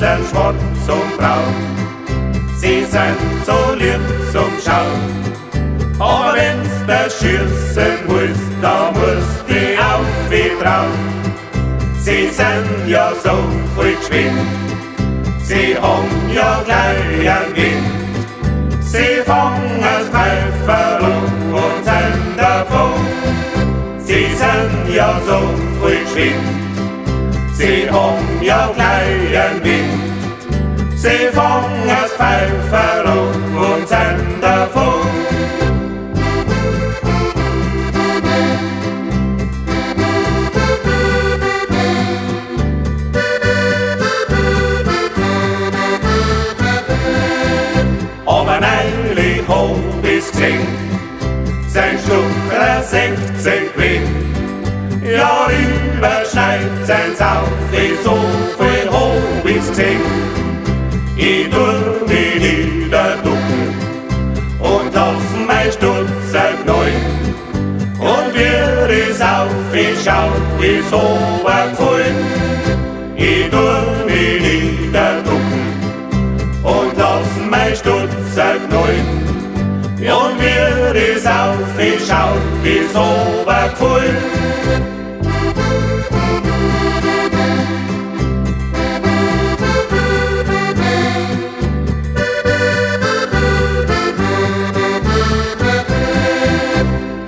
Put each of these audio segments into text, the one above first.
sind schwarz und braun. Sie sind so lieb zum Schauen. Aber wenn's da schießen muss, da musst du auf wie trauen. Sie sind ja so viel geschwind, sie haben ja gleich einen Wind. Sie fangen das Pfeifer und sind davon. Sie sind ja so viel geschwind, sie haben ja gleich einen Wind. Sie fangen das Pfeifer und sind davon. Aber neulich hab ich's gesehen, sein Schlucker 16 gewesen. Ja, überschneit sein's auf, so viel hab ich's gesehen. Ich tu mich niederducken und lass mein Stutzer knallen. Und wie ich's auf, ich schau, ist obergefallen. Ich tu mich niederducken und lass mein Stutzer knallen. Und wie ich's auf, ich schau, ist obergefallen.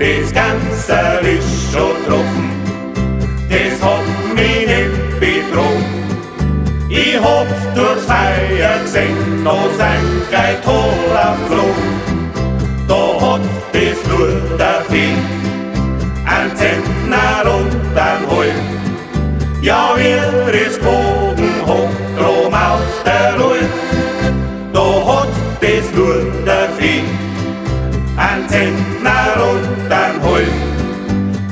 Das Ganze ist schon getroffen, das hat mich nicht betrogen. Ich hab's durchs Feuer gesehen, da sind gleich Tore geflogen. Da hat das nur der Vieh, ein Zentner und ein Halm. Ja, wie es gewogen hat, drum auf der Ruhe. Da hat das nur der Vieh, ein Zentner und ein Halm.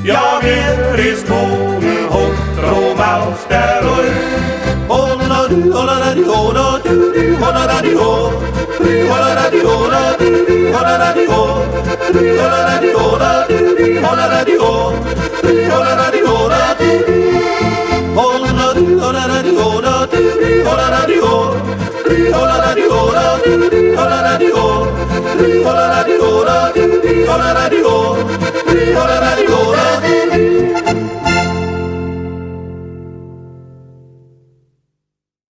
Ja, wie es gewogen hat, drum auf der Ruhe. Hola radio,